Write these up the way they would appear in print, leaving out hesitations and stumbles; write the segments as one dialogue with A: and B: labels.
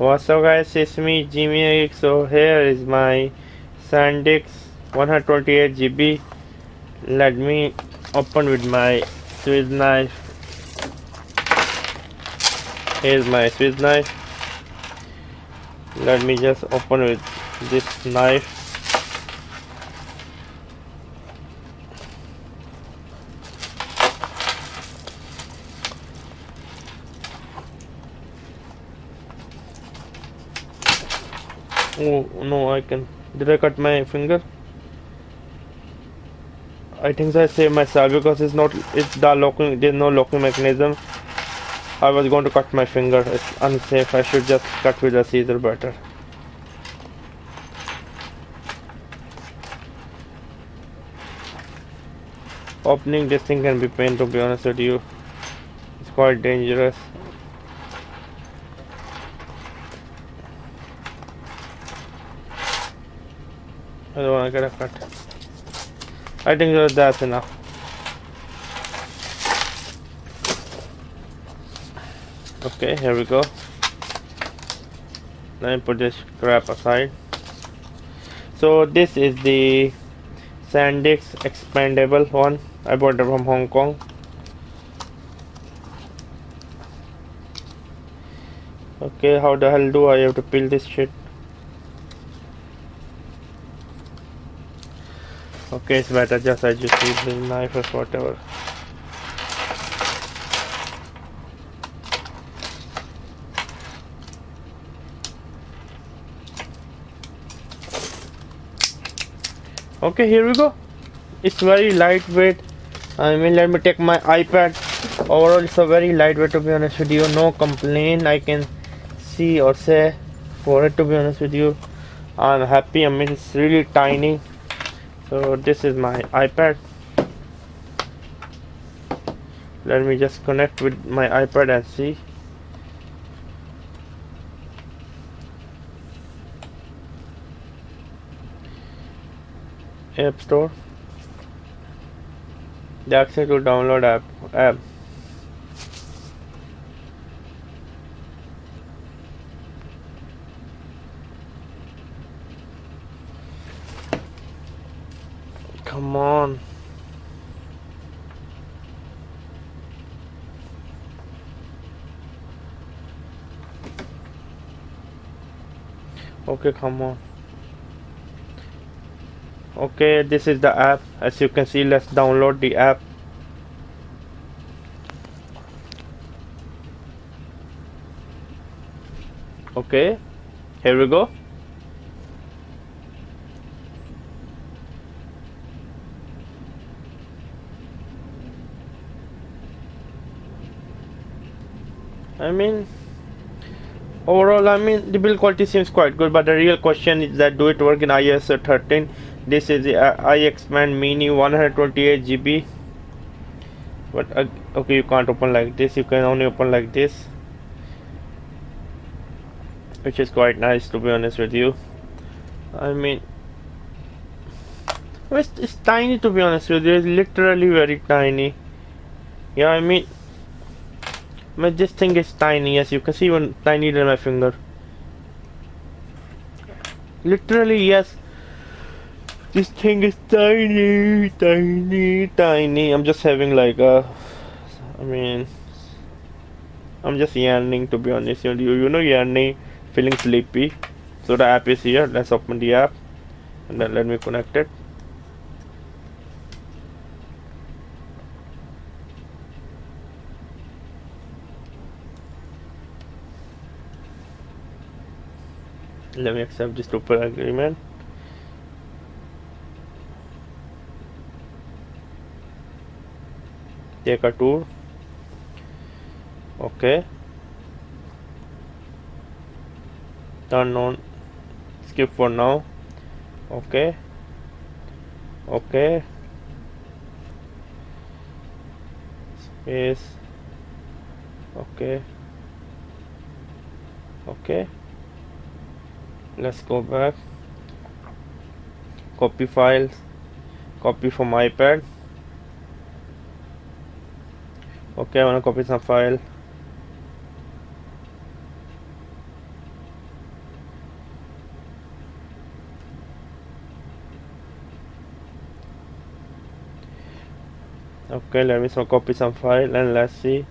A: What's up guys, it's me Jimmy. So here is my SanDisk 128 GB. Let me open with my Swiss knife. Here's my Swiss knife. Let me just open with this knife. Oh no, did I cut my finger? I think I saved myself because it's the locking, there's no locking mechanism. I was going to cut my finger. It's unsafe. I should just cut with a scissor better. Opening this thing can be pain, to be honest with you. It's quite dangerous. I don't want to get a cut. I think that's enough. Okay, here we go. Let me put this crap aside. So this is the SanDisk expandable one. I bought it from Hong Kong. Okay, how the hell do I have to peel this shit? Okay, it's better just I just use the knife or whatever. Okay, here we go. It's very lightweight. I mean, let me take my iPad. Overall, it's a very lightweight, to be honest with you. No complaint I can see or say for it, to be honest with you. I'm happy. I mean, it's really tiny. So this is my iPad. Let me just connect with my iPad and see. App Store. The access to download app. Come on. Okay, come on. Okay, this is the app. As you can see, let's download the app. Okay, here we go. I mean, overall, I mean, the build quality seems quite good, but the real question is that do it work in iOS 13? This is the iXpand mini 128 GB. But okay, you can't open like this. You can only open like this, which is quite nice, to be honest with you. I mean, it's tiny, to be honest with you. It's literally very tiny. Yeah, I mean, this thing is tiny. As you can see, even tinier than my finger. Literally, yes. This thing is tiny, tiny, tiny. I'm just having like a, I mean, I'm just yawning, to be honest with you. You know, yawning, feeling sleepy. So the app is here. Let's open the app and then let me connect it. Let me accept this super agreement. Take a tour. Okay. Turn on. Skip for now. Okay. Okay. Space. Okay. Okay. Let's go back. Copy files. Copy from iPad. Okay, I want to copy some file. Okay, let me copy some file and let's see.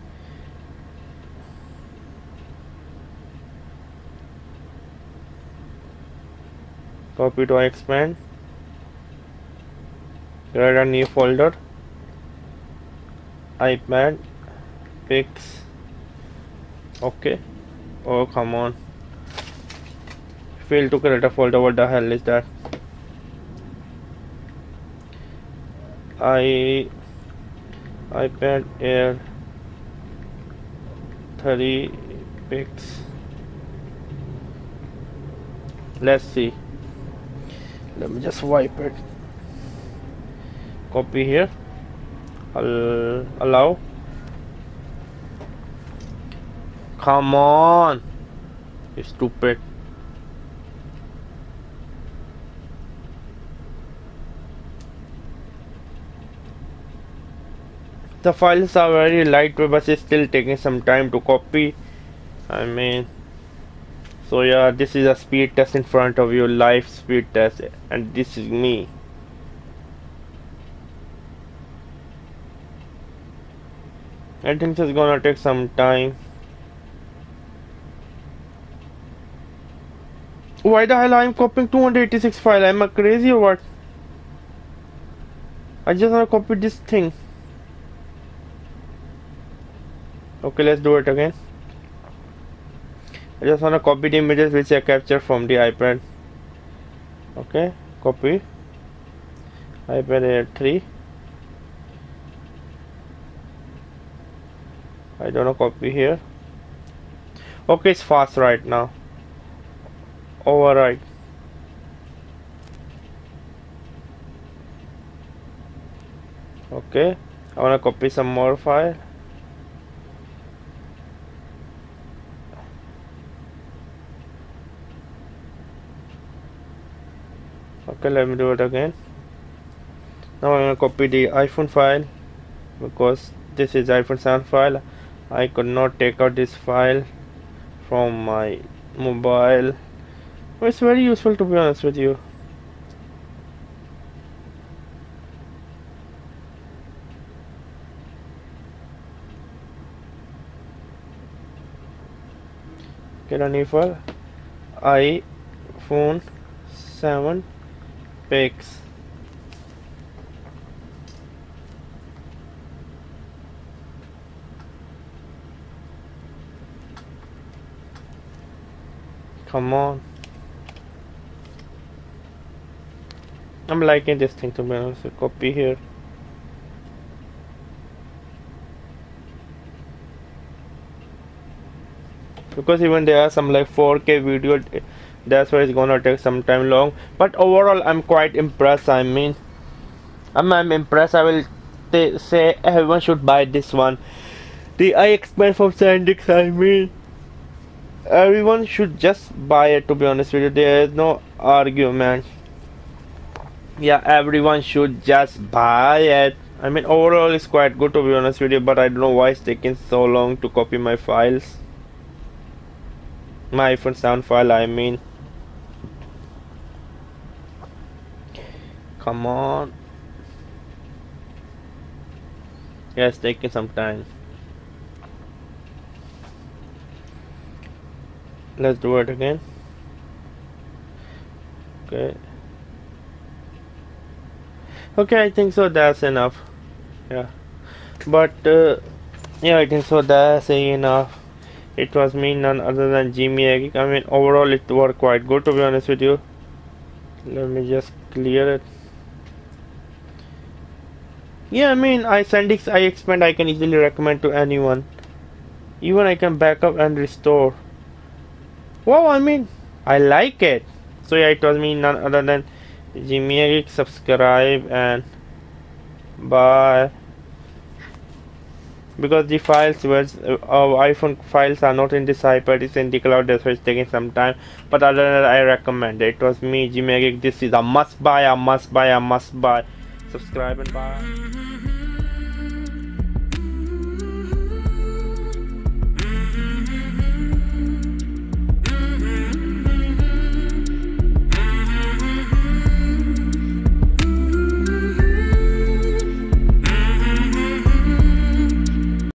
A: Copy to iXpand. Create a new folder. iPad pics. Okay. Oh, come on. Failed to create a folder. What the hell is that? iPad Air 30 pics. Let's see. Let me just wipe it. Copy here. I'll allow. Come on, you stupid. The files are very lightweight, but it's still taking some time to copy. I mean, so yeah, this is a speed test in front of you, live speed test, and this is me. I think it's gonna take some time. Why the hell I'm copying 286 file? Am I crazy or what? I just wanna copy this thing. Okay, let's do it again. I just wanna copy the images which I captured from the iPad. Okay, copy. iPad Air 3. I don't know, copy here. Okay, it's fast right now. Override. Okay, I wanna copy some more file. Okay, let me do it again. Now I'm gonna copy the iPhone file because this is iPhone 7 file. I could not take out this file from my mobile. It's very useful, to be honest with you. Get a new file. iPhone 7 pics. Come on. I'm liking this thing, to be honest. So copy here. Because even there are some like 4K video, that's why it's gonna take some time long. But overall, I'm quite impressed. I mean, I'm impressed. I will say everyone should buy this one. The iXpand from SanDisk. I mean, everyone should just buy it, to be honest with you. There is no argument. Yeah, everyone should just buy it. I mean, overall it's quite good, to be honest with you, but I don't know why it's taking so long to copy my files. My iPhone 7 file, I mean. Come on. Yeah, it's taking some time. Let's do it again. Okay. Okay, I think so. That's enough. Yeah. But yeah, I think so. That's enough. It was me, none other than Geek. I mean, overall, it worked quite good, to be honest with you. Let me just clear it. Yeah, I mean, SanDisk, iXpand, I can easily recommend to anyone. Even I can backup and restore. Wow, I mean, I like it. So yeah, it was me, none other than Geek. Subscribe and bye. Because the files iPhone files are not in this iPad, it's in the cloud, that's why it's taking some time. But other than that, I recommend it. It was me, Geek. This is a must buy, a must buy, a must buy. Subscribe and bye.